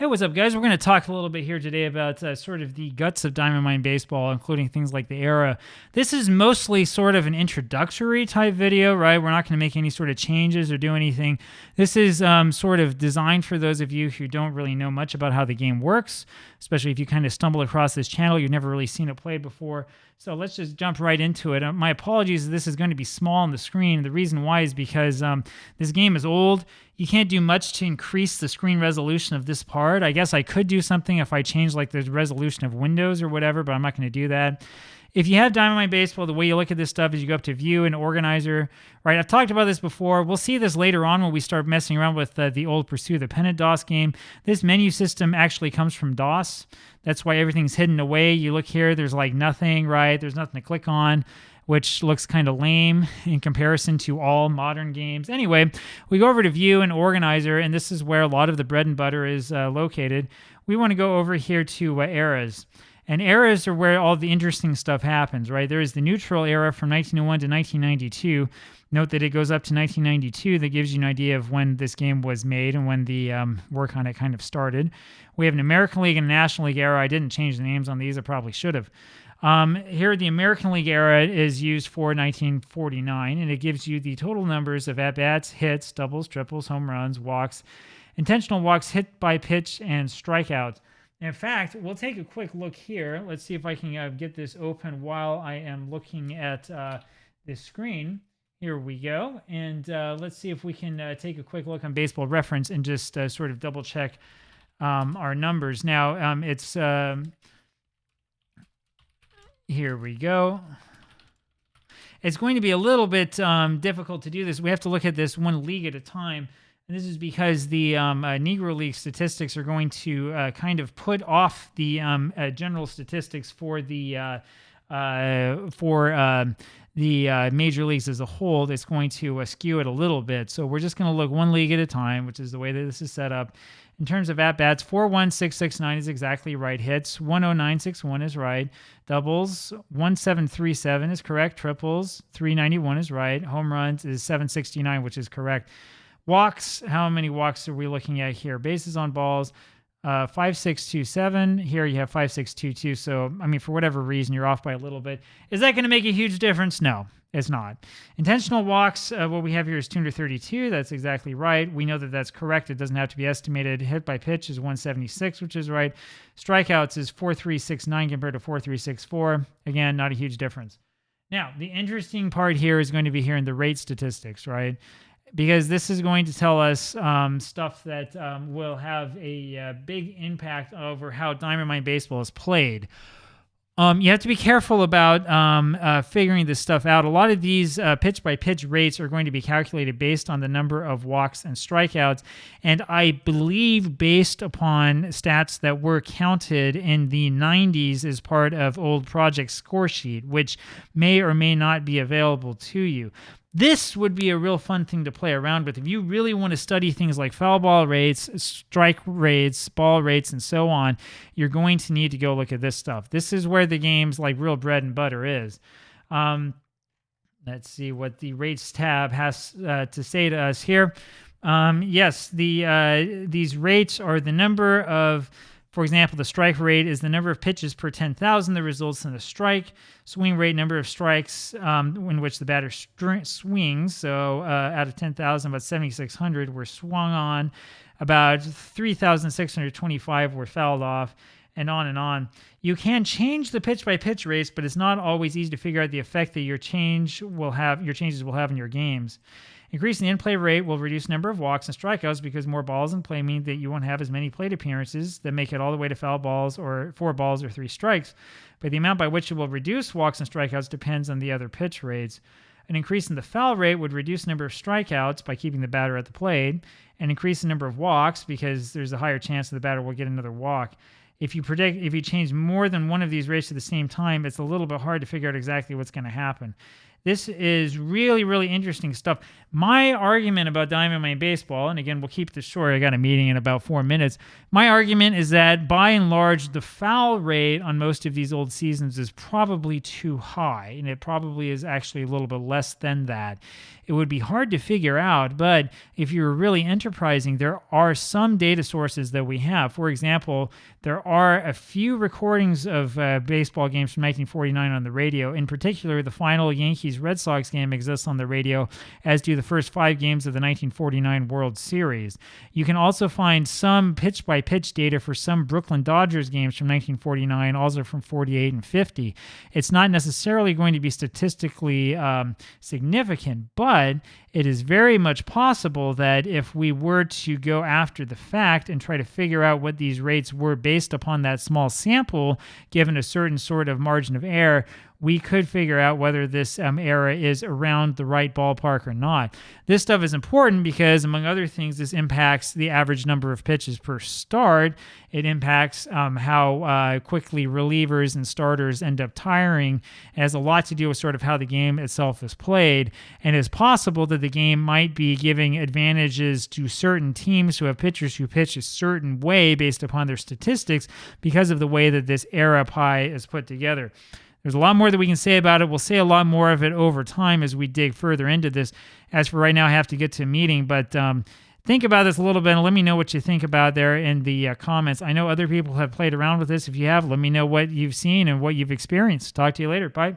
Hey, what's up, guys? We're going to talk a little bit here today about sort of the guts of Diamond Mine Baseball, including things like the era. This is mostly sort of an introductory type video, right? We're not going to make any sort of changes or do anything. This is sort of designed for those of you who don't really know much about how the game works, especially if you kind of stumble across this channel. You've never really seen it played before. So let's just jump right into it. My apologies, this is going to be small on the screen. The reason why is because this game is old. You can't do much to increase the screen resolution of this part. I guess I could do something if I change like the resolution of Windows or whatever, but I'm not going to do that. If you have Diamond Mine Baseball, the way you look at this stuff is you go up to View and Organizer, right? I've talked about this before. We'll see this later on when we start messing around with the old Pursuit of the Pennant DOS game. This menu system actually comes from DOS. That's why everything's hidden away. You look here, there's like nothing, right? There's nothing to click on, which looks kind of lame in comparison to all modern games. Anyway, we go over to View and Organizer, and this is where a lot of the bread and butter is located. We want to go over here to eras. And eras are where all the interesting stuff happens, right? There is the neutral era from 1901 to 1992. Note that it goes up to 1992. That gives you an idea of when this game was made and when the work on it kind of started. We have an American League and a National League era. I didn't change the names on these. I probably should have. Here, the American League era is used for 1949, and it gives you the total numbers of at-bats, hits, doubles, triples, home runs, walks, intentional walks, hit by pitch, and strikeouts. In fact, we'll take a quick look here. Let's see if I can get this open while I am looking at this screen. Here we go. And let's see if we can take a quick look on Baseball Reference and just sort of double check our numbers. Now, it's... here we go. It's going to be a little bit difficult to do this. We have to look at this one league at a time. And this is because the Negro League statistics are going to kind of put off the general statistics for the major leagues as a whole. It's going to skew it a little bit. So we're just going to look one league at a time, which is the way that this is set up. In terms of at-bats, 41669 is exactly right. Hits, 10961 is right. Doubles, 1737 is correct. Triples, 391 is right. Home runs is 769, which is correct. Walks, how many walks are we looking at here? Bases on balls, 5627. Here you have 5622. So, I mean, for whatever reason, you're off by a little bit. Is that going to make a huge difference? No, it's not. Intentional walks, what we have here is 232. That's exactly right. We know that that's correct. It doesn't have to be estimated. Hit by pitch is 176, which is right. Strikeouts is 4369 compared to 4364. Again, not a huge difference. Now, the interesting part here is going to be here in the rate statistics, right? Because this is going to tell us stuff that will have a big impact over how Diamond Mine Baseball is played. You have to be careful about figuring this stuff out. A lot of these pitch-by-pitch rates are going to be calculated based on the number of walks and strikeouts, and I believe based upon stats that were counted in the 90s as part of old Project Score Sheet, which may or may not be available to you. This would be a real fun thing to play around with. If you really want to study things like foul ball rates, strike rates, ball rates, and so on, you're going to need to go look at this stuff. This is where the game's like real bread and butter is. Let's see what the rates tab has to say to us here. Yes, these rates are the number of... For example, the strike rate is the number of pitches per 10,000 that results in a strike. Swing rate, number of strikes in which the batter swings. So out of 10,000, about 7,600 were swung on. About 3,625 were fouled off, and on and on. You can change the pitch-by-pitch rates, but it's not always easy to figure out the effect that your changes will have in your games. Increasing the in-play rate will reduce the number of walks and strikeouts because more balls in play mean that you won't have as many plate appearances that make it all the way to foul balls or 4 balls or 3 strikes. But the amount by which it will reduce walks and strikeouts depends on the other pitch rates. An increase in the foul rate would reduce the number of strikeouts by keeping the batter at the plate, and increase the number of walks because there's a higher chance that the batter will get another walk. If you change more than one of these rates at the same time, it's a little bit hard to figure out exactly what's going to happen. This is really, really interesting stuff. My argument about Diamond Mine Baseball, and again, we'll keep this short. I got a meeting in about 4 minutes. My argument is that by and large, the foul rate on most of these old seasons is probably too high, and it probably is actually a little bit less than that. It would be hard to figure out, but if you're really enterprising, there are some data sources that we have. For example, there are a few recordings of baseball games from 1949 on the radio. In particular, the final Yankees-Red Sox game exists on the radio, as do the first 5 games of the 1949 World Series. You can also find some pitch-by-pitch data for some Brooklyn Dodgers games from 1949, also from 48 and 50. It's not necessarily going to be statistically significant, but it is very much possible that if we were to go after the fact and try to figure out what these rates were based upon that small sample, given a certain sort of margin of error, we could figure out whether this era is around the right ballpark or not. This stuff is important because, among other things, this impacts the average number of pitches per start. It impacts how quickly relievers and starters end up tiring. It has a lot to do with sort of how the game itself is played. And it's possible that the game might be giving advantages to certain teams who have pitchers who pitch a certain way based upon their statistics because of the way that this era pie is put together. There's a lot more that we can say about it. We'll say a lot more of it over time as we dig further into this. As for right now, I have to get to a meeting, but think about this a little bit and let me know what you think about there in the comments. I know other people have played around with this. If you have, let me know what you've seen and what you've experienced. Talk to you later. Bye.